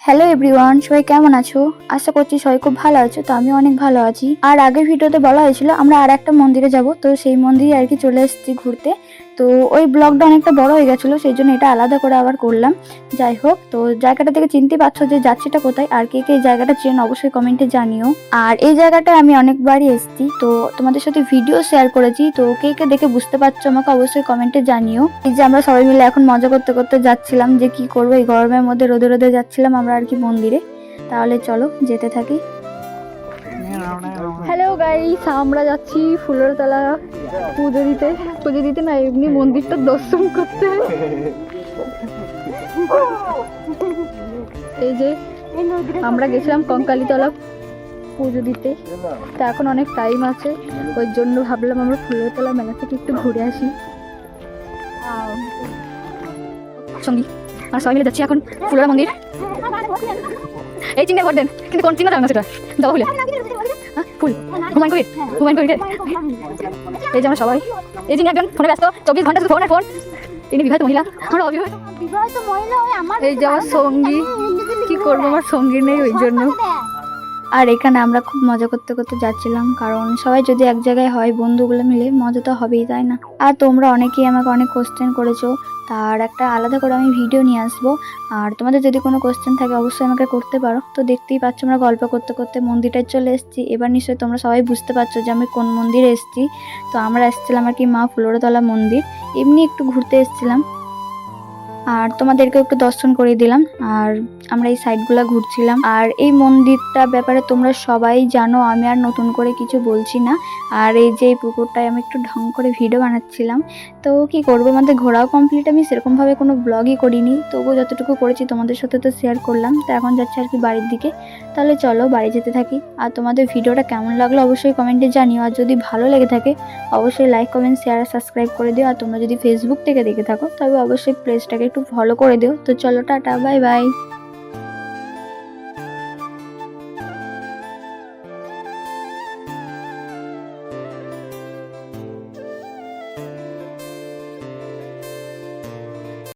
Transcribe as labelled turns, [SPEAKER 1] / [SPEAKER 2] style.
[SPEAKER 1] Hello everyone, সবাই কেমন আছো? আশা করছি সবাই খুব ভালো আছো। তো আমি অনেক ভালো আছি। আর আগের ভিডিওতে বলা হয়েছিল আমরা আর একটা মন্দিরে যাব, তো সেই মন্দিরে আর কি চলে এসেছি ঘুরতে। তো ওই ব্লগটা অনেকটা বড় হয়ে গেছিলো, সেই জন্য এটা আলাদা করে আবার করলাম। যাই হোক, তো জায়গাটা থেকে চিনতে পারছো যে যাচ্ছিটা কোথায়, আর কে কে এই জায়গাটা চেন অবশ্যই কমেন্টে জানিও। আর এই জায়গাটা আমি অনেকবারই এসেছি, তো তোমাদের সাথে ভিডিও শেয়ার করেছি। তো কে কে দেখে বুঝতে পারছো আমাকে অবশ্যই কমেন্টে জানিও। এই যে আমরা সবাই মিলে এখন মজা করতে করতে যাচ্ছিলাম, যে কি করবো এই গরমের মধ্যে রোদে রোদে যাচ্ছিলাম আমরা আর কি মন্দিরে। তাহলে চলো যেতে থাকি। হ্যালো গাইস, আমরা যাচ্ছি ফুলেরতলা পুজো দিতে না, এমনি মন্দিরটা দর্শন করতে। এই যে আমরা গেছিলাম কঙ্কালীতলা পুজো দিতে, তা এখন অনেক টাইম আছে, ওই জন্য ভাবলাম আমরা ফুলেরতলা মেলা থেকে একটু ঘুরে আসি। সঙ্গী আর সবাই মিলে যাচ্ছি এখন ফুলের মন্দির। এই চিন্তা করতেন, কিন্তু কোন চিন্তা জানো সেটা যাবো বলে ফুল হুমায়ুন কবির। এই যে আমরা সবাই, এই যিনি একজন ফোনে ব্যস্ত 24 ঘন্টা শুধু ফোন আর ফোন, তিনি বিবাহিত মহিলা, আমরা অবিবাহিত। এই যে আমার সঙ্গী, কি করবো আমার সঙ্গী নেই ওই জন্য। আর এখানে আমরা খুব মজা করতে করতে যাচ্ছিলাম, কারণ সবাই যদি এক জায়গায় হয় বন্ধুগুলো মিলে মজা তো হবেই, তাই না? আর তোমরা অনেকেই আমাকে অনেক কোশ্চেন করেছো, তার একটা আলাদা করে আমি ভিডিও নিয়ে আসবো। আর তোমাদের যদি কোনো কোশ্চেন থাকে অবশ্যই আমাকে করতে পারো। তো দেখতেই পাচ্ছ আমরা গল্প করতে করতে মন্দিরটায় চলে এসেছি। এবার নিশ্চয়ই তোমরা সবাই বুঝতে পারছো যে আমি কোন মন্দিরে এসেছি। তো আমরা এসেছিলাম আর কি মা ফুলেরতলা মন্দির, এমনি একটু ঘুরতে এসেছিলাম আর তোমাদেরকে একটু দর্শন করে দিলাম। আর আমরা এই সাইডগুলো ঘুরছিলাম। আর এই মন্দিরটার ব্যাপারে তোমরা সবাই জানো, আমি আর নতুন করে কিছু বলছি না। আর এই যে এই পুকুরটায় আমি একটু ঢং করে ভিডিও বানাচ্ছিলাম। তো কি করবো, আমাদের ঘোরাও কমপ্লিট, আমি সেরকমভাবে কোনো ব্লগই করিনি, তবুও যতটুকু করেছি তোমাদের সাথে তো শেয়ার করলাম। তো এখন যাচ্ছি আর কি বাড়ির দিকে। তাহলে চলো বাড়ি যেতে থাকি। আর তোমাদের ভিডিওটা কেমন লাগলো অবশ্যই কমেন্টে জানিও। আর যদি ভালো লেগে থাকে অবশ্যই লাইক কমেন্ট শেয়ার আর সাবস্ক্রাইব করে দিও। আর তোমরা যদি ফেসবুক থেকে দেখে থাকো তবে অবশ্যই পেজটাকে একটু ফলো করে দিও। তো চলো টাটা, বাই বাই।